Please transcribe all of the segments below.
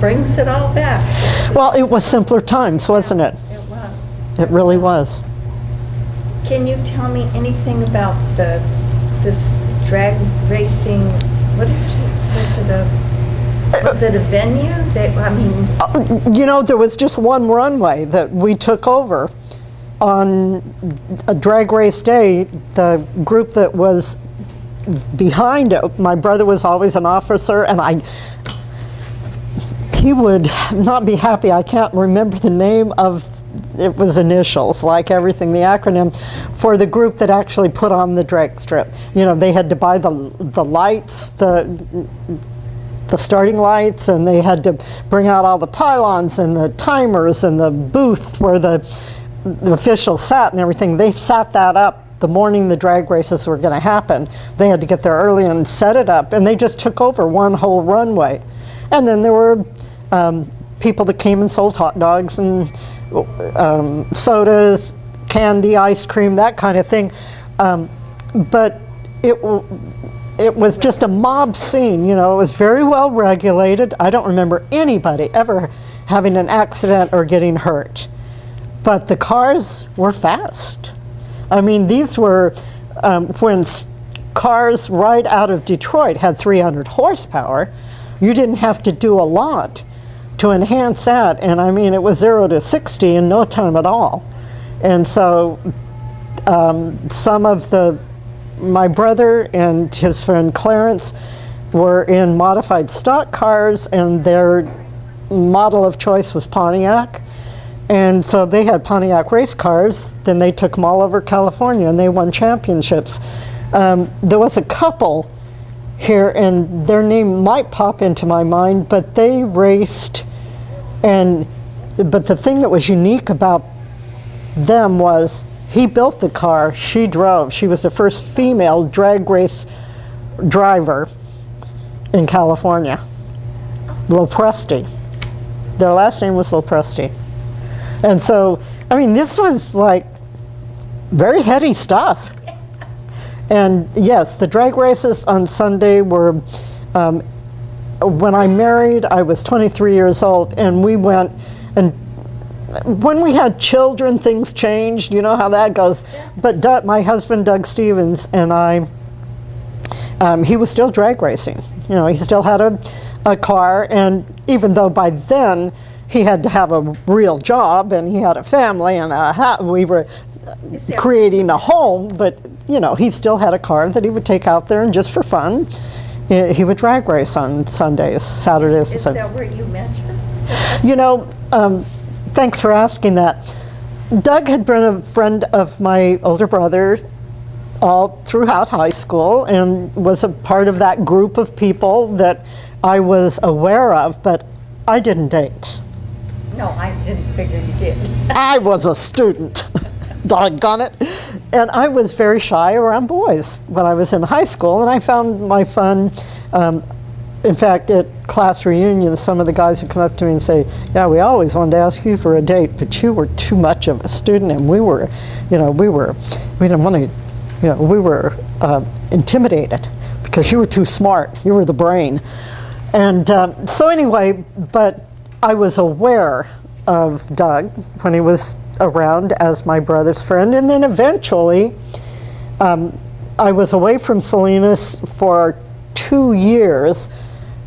brings it all back. Well, it was simpler times, wasn't it? It was. It really was. Can you tell me anything about this drag racing? What did you? Was it a venue? You know, there was just one runway that we took over. On a drag race day, the group that was behind it, my brother was always an officer, and he would not be happy. I can't remember the name of, it was initials, like everything, the acronym, for the group that actually put on the drag strip. You know, they had to buy the lights, the starting lights, and they had to bring out all the pylons and the timers and the booth where the officials sat and everything. They sat that up the morning the drag races were going to happen. They had to get there early and set it up, and they just took over one whole runway. And then there were people that came and sold hot dogs and sodas, candy, ice cream, that kind of thing. But it was just a mob scene, you know. It was very well regulated. I don't remember anybody ever having an accident or getting hurt. But the cars were fast. I mean, these were when cars right out of Detroit had 300 horsepower. You didn't have to do a lot to enhance that. And I mean, it was 0 to 60 in no time at all. And so some of my brother and his friend Clarence were in modified stock cars, and their model of choice was Pontiac. And so they had Pontiac race cars. Then they took them all over California, and they won championships. There was a couple here, and their name might pop into my mind, but they raced. But the thing that was unique about them was he built the car, she drove. She was the first female drag race driver in California. Lopresti. Their last name was Lopresti. And so, I mean, this was like very heady stuff. And yes, the drag races on Sunday were, when I married, I was 23 years old, and we went, and when we had children, things changed, you know how that goes. But my husband, Doug Stevens, and I, he was still drag racing. You know, he still had a car, and even though by then, he had to have a real job, and he had a family, and we were creating a home, but you know, he still had a car that he would take out there, and just for fun, he would drag race on Sundays, Saturdays. Is that where you met her? You know, thanks for asking that. Doug had been a friend of my older brother all throughout high school, and was a part of that group of people that I was aware of, but I didn't date. No, I didn't figure you did. I was a student, doggone it. And I was very shy around boys when I was in high school, and I found my fun. In fact, at class reunions, some of the guys would come up to me and say, yeah, we always wanted to ask you for a date, but you were too much of a student, and we didn't want to, you know, we were intimidated because you were too smart. You were the brain. And so anyway, but I was aware of Doug when he was around as my brother's friend, and then eventually I was away from Salinas for 2 years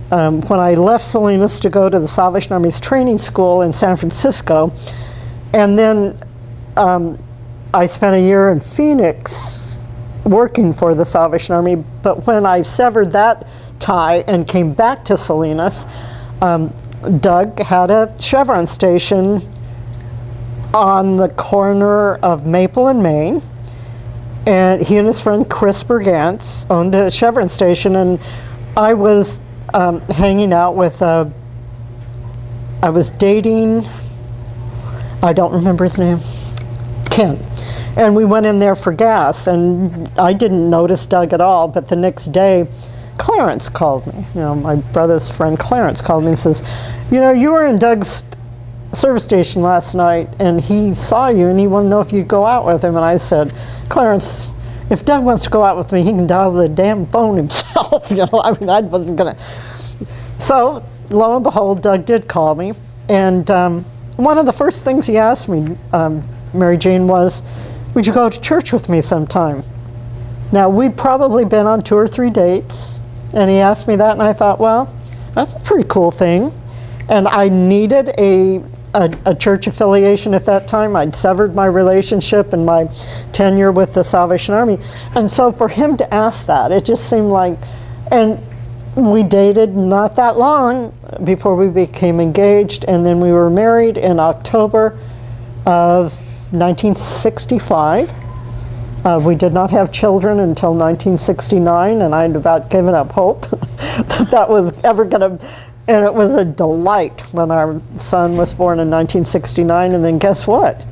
when I left Salinas to go to the Salvation Army's training school in San Francisco, and then I spent a year in Phoenix working for the Salvation Army. But when I severed that tie and came back to Salinas, Doug had a Chevron station on the corner of Maple and Main, and he and his friend Chris Bergantz owned a Chevron station, and I was hanging out with I was dating, I don't remember his name, Ken. And we went in there for gas, and I didn't notice Doug at all, but the next day, Clarence called me. You know, my brother's friend Clarence called me and says, you know, you were in Doug's service station last night, and he saw you, and he wanted to know if you'd go out with him. And I said, Clarence, if Doug wants to go out with me, he can dial the damn phone himself. You know, I mean, I wasn't gonna. So lo and behold, Doug did call me. And one of the first things he asked me, Mary Jane, was, would you go to church with me sometime? Now, we'd probably been on 2 or 3 dates, and he asked me that, and I thought, well, that's a pretty cool thing. And I needed a church affiliation at that time. I'd severed my relationship and my tenure with the Salvation Army. And so for him to ask that, it just seemed like, and we dated not that long before we became engaged, and then we were married in October of 1965. We did not have children until 1969, and I'd about given up hope that that was ever going to. And it was a delight when our son was born in 1969, and then guess what?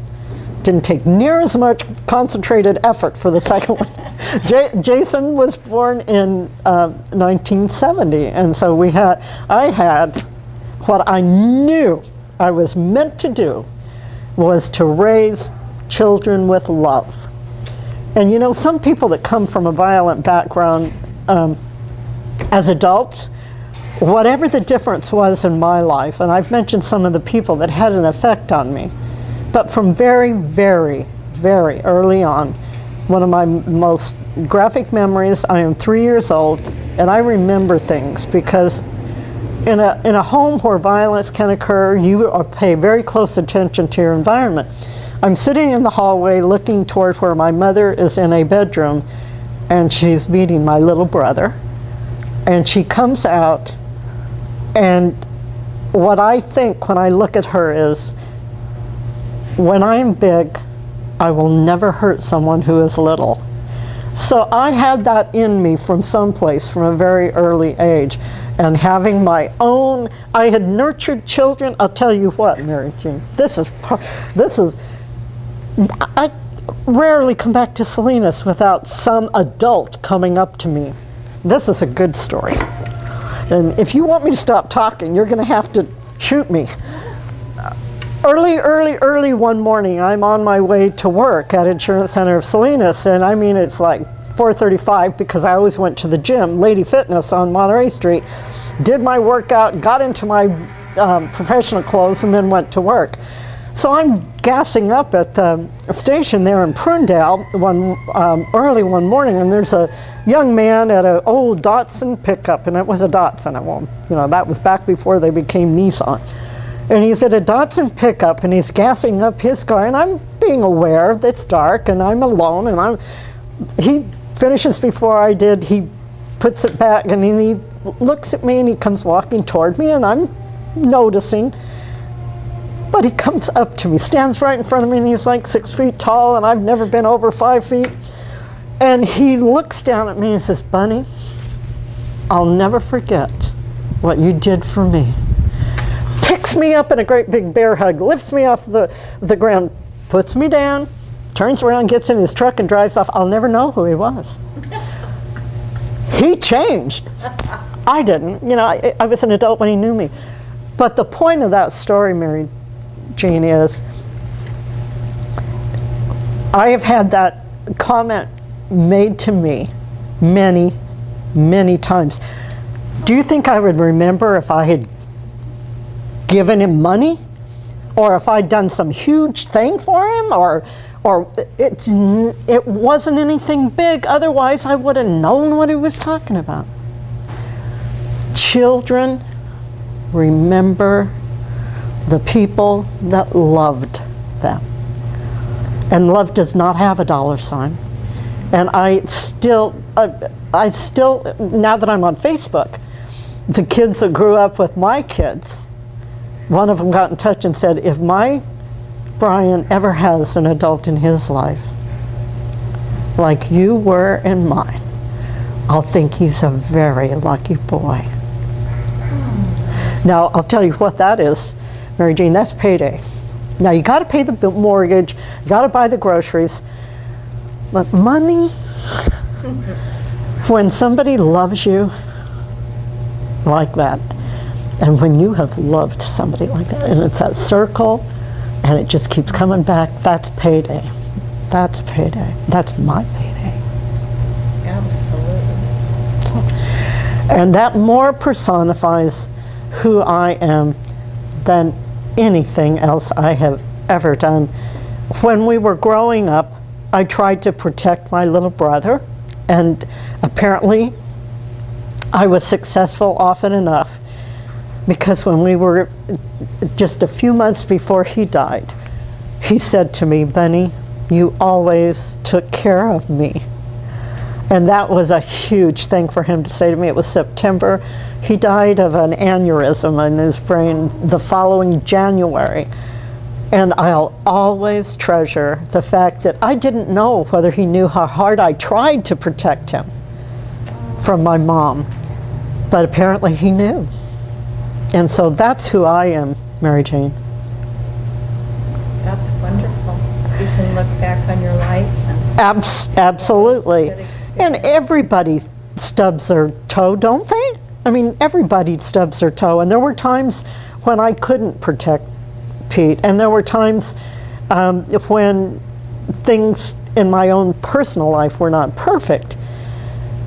Didn't take near as much concentrated effort for the second one. Jason was born in 1970, and so I had what I knew I was meant to do, was to raise children with love. And you know, some people that come from a violent background as adults, whatever the difference was in my life, and I've mentioned some of the people that had an effect on me, but from very, very, very early on, one of my most graphic memories, I am 3 years old, and I remember things because in a home where violence can occur, you pay very close attention to your environment. I'm sitting in the hallway looking toward where my mother is in a bedroom, and she's beating my little brother, and she comes out. And what I think when I look at her is, when I'm big, I will never hurt someone who is little. So I had that in me from someplace from a very early age. And having my own, I had nurtured children. I'll tell you what, Mary Jane, I rarely come back to Salinas without some adult coming up to me. This is a good story. And if you want me to stop talking, you're going to have to shoot me. Early one morning, I'm on my way to work at Insurance Center of Salinas, and I mean, it's like 4:35 because I always went to the gym, Lady Fitness on Monterey Street, did my workout, got into my professional clothes, and then went to work. So I'm gassing up at the station there in Prundale early one morning, and there's a young man at an old Datsun pickup, and it was a Datsun. That was back before they became Nissan. And he's at a Datsun pickup, and he's gassing up his car, and I'm being aware that it's dark, and I'm alone, and he finishes before I did. He puts it back, and he looks at me, and he comes walking toward me, and I'm noticing. But he comes up to me, stands right in front of me, and he's like 6 feet tall, and I've never been over 5 feet. And he looks down at me and says, "Bunny, I'll never forget what you did for me." Picks me up in a great big bear hug, lifts me off the ground, puts me down, turns around, gets in his truck, and drives off. I'll never know who he was. He changed. I didn't. I was an adult when he knew me. But the point of that story, Mary Jane, is I have had that comment made to me many, many times. Do you think I would remember if I had given him money, or if I'd done some huge thing for him, or it wasn't anything big? Otherwise, I would have known what he was talking about. Children remember the people that loved them. And love does not have a dollar sign. And I still, now that I'm on Facebook, the kids that grew up with my kids, one of them got in touch and said, if my Brian ever has an adult in his life like you were in mine, I'll think he's a very lucky boy. Now, I'll tell you what that is, Mary Jane, that's payday. Now, you got to pay the mortgage, you got to buy the groceries, but money, when somebody loves you like that, and when you have loved somebody like that, and it's that circle, and it just keeps coming back, that's payday. That's payday. That's my payday. Absolutely. And that more personifies who I am than anything else I have ever done. When we were growing up, I tried to protect my little brother, and apparently I was successful often enough, because when we were just a few months before he died, he said to me, "Bunny, you always took care of me." And that was a huge thing for him to say to me. It was September. He died of an aneurysm in his brain the following January. And I'll always treasure the fact that I didn't know whether he knew how hard I tried to protect him from my mom. But apparently he knew. And so that's who I am, Mary Jane. That's wonderful. You can look back on your life. And Absolutely. Good experience. And everybody stubs their toe, don't they? I mean, everybody stubs their toe. And there were times when I couldn't protect Pete. And there were times when things in my own personal life were not perfect.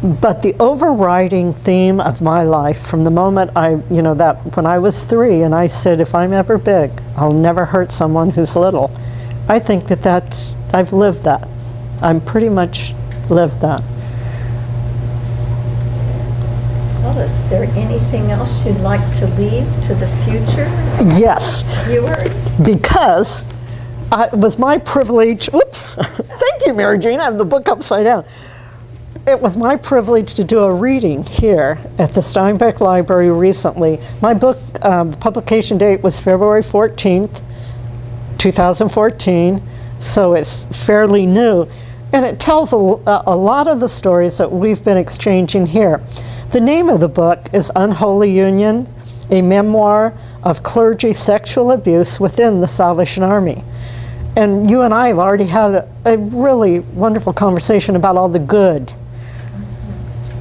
But the overriding theme of my life from the moment that when I was 3 and I said, if I'm ever big, I'll never hurt someone who's little. I think I've lived that. I'm pretty much lived that. Well, is there anything else you'd like to leave to the future Yes, viewers? because it was my privilege, thank you, Mary Jane, I have the book upside down. It was my privilege to do a reading here at the Steinbeck Library recently. My book, the publication date was February 14th, 2014, so it's fairly new. And it tells a lot of the stories that we've been exchanging here. The name of the book is Unholy Union, a memoir of clergy sexual abuse within the Salvation Army. And you and I have already had a really wonderful conversation about all the good.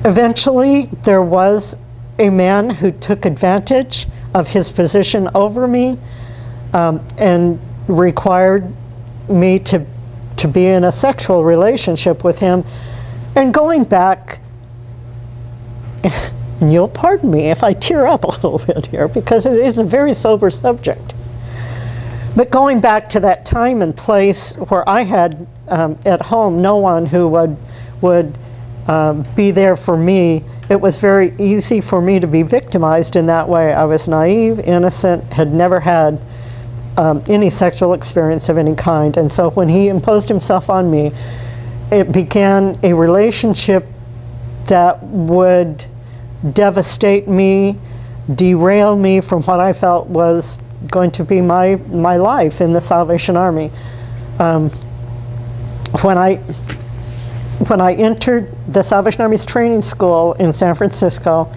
Eventually, there was a man who took advantage of his position over me and required me to be in a sexual relationship with him. And going back, and you'll pardon me if I tear up a little bit here, because it is a very sober subject. But going back to that time and place where I had at home no one who would be there for me, it was very easy for me to be victimized in that way. I was naive, innocent, had never had any sexual experience of any kind. And so when he imposed himself on me, it began a relationship that would devastate me, derail me from what I felt was going to be my life in the Salvation Army. When I entered the Salvation Army's training school in San Francisco,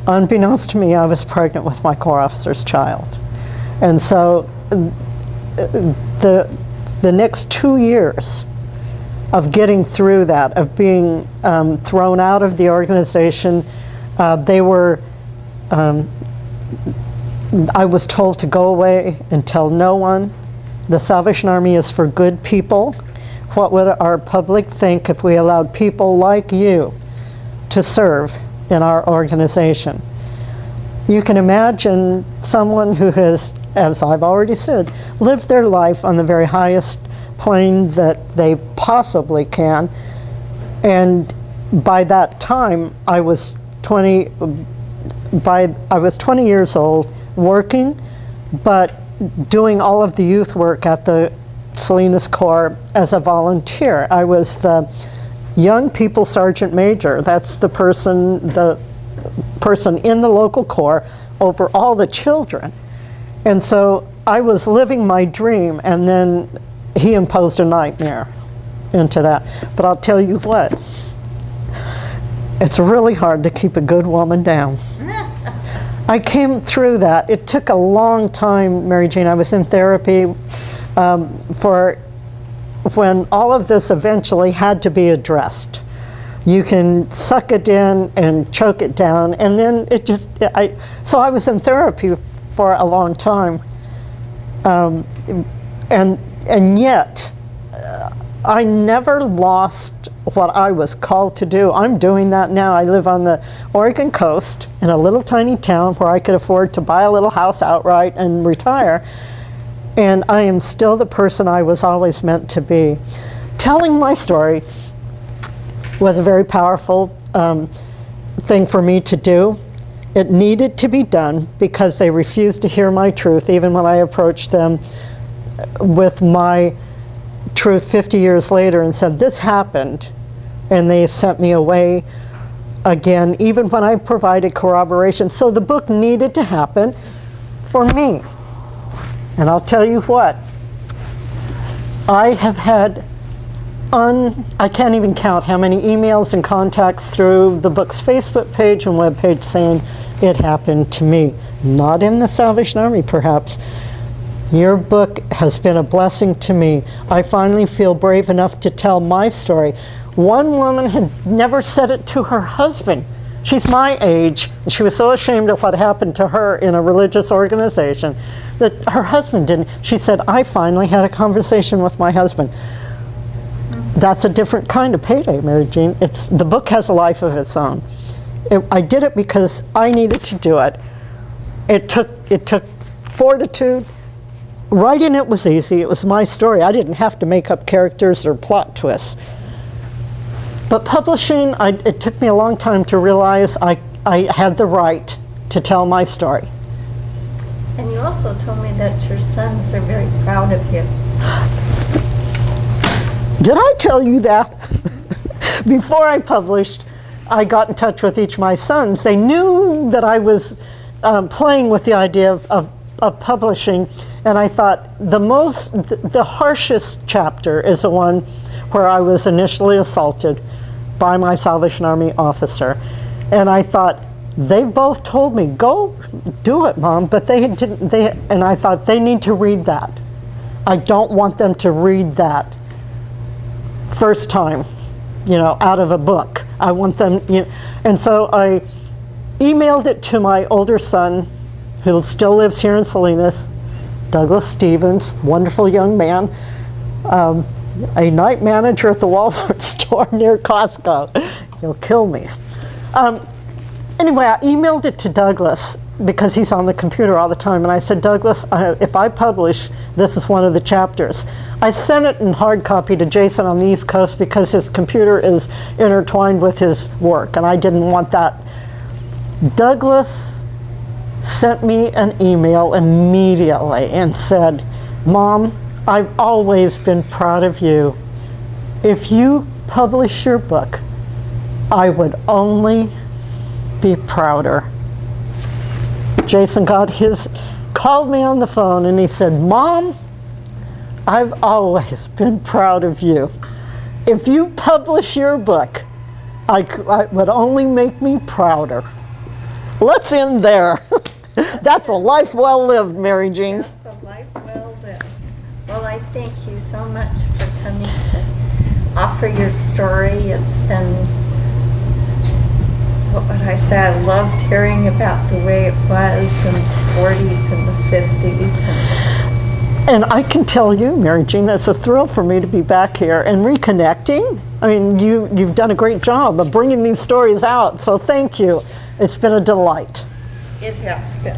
unbeknownst to me, I was pregnant with my corps officer's child. And so the next 2 years of getting through that, of being thrown out of the organization, I was told to go away and tell no one. The Salvation Army is for good people. What would our public think if we allowed people like you to serve in our organization? You can imagine someone who has, as I've already said, lived their life on the very highest plane that they possibly can. And by that time, I was 20 years old, working, but doing all of the youth work at the Salinas Corps as a volunteer. I was the young people sergeant major. That's the person in the local corps over all the children. And so I was living my dream, and then he imposed a nightmare into that. But I'll tell you what, it's really hard to keep a good woman down. I came through that. It took a long time, Mary Jane. I was in therapy for when all of this eventually had to be addressed. You can suck it in and choke it down, and then it just, so I was in therapy for a long time. And yet, I never lost what I was called to do. I'm doing that now. I live on the Oregon coast in a little tiny town where I could afford to buy a little house outright and retire. And I am still the person I was always meant to be. Telling my story was a very powerful thing for me to do. It needed to be done because they refused to hear my truth, even when I approached them with my truth 50 years later and said, this happened, and they sent me away again, even when I provided corroboration. So the book needed to happen for me. And I'll tell you what, I have had I can't even count how many emails and contacts through the book's Facebook page and webpage saying it happened to me. Not in the Salvation Army, perhaps. Your book has been a blessing to me. I finally feel brave enough to tell my story. One woman had never said it to her husband. She's my age, and she was so ashamed of what happened to her in a religious organization that her husband didn't. She said, I finally had a conversation with my husband. That's a different kind of payday, Mary Jean. The book has a life of its own. I did it because I needed to do it. It took fortitude. Writing it was easy. It was my story. I didn't have to make up characters or plot twists. But publishing, it took me a long time to realize I had the right to tell my story. And you also told me that your sons are very proud of you. Did I tell you that? Before I published, I got in touch with each of my sons. They knew that I was playing with the idea of publishing, and I thought the harshest chapter is the one where I was initially assaulted by my Salvation Army officer. And I thought, they both told me, go do it, Mom, but they didn't, and I thought, they need to read that. I don't want them to read that first time, out of a book. I want them, and so I emailed it to my older son, who still lives here in Salinas, Douglas Stevens, wonderful young man, a night manager at the Walmart store near Costco. He'll kill me. Anyway, I emailed it to Douglas because he's on the computer all the time, and I said, Douglas, if I publish, this is one of the chapters. I sent it in hard copy to Jason on the East Coast because his computer is intertwined with his work, and I didn't want that. Douglas sent me an email immediately and said, Mom, I've always been proud of you. If you publish your book, I would only be prouder. Jason called me on the phone and he said, Mom, I've always been proud of you. If you publish your book, it would only make me prouder. Let's end there. That's a life well lived, Mary Jean. That's a life well lived. Well, I thank you so much for coming to offer your story. It's been, what would I say, I loved hearing about the way it was in the 40s and the 50s. And I can tell you, Mary Jean, it's a thrill for me to be back here and reconnecting. I mean, you've done a great job of bringing these stories out, so thank you. It's been a delight. It has been.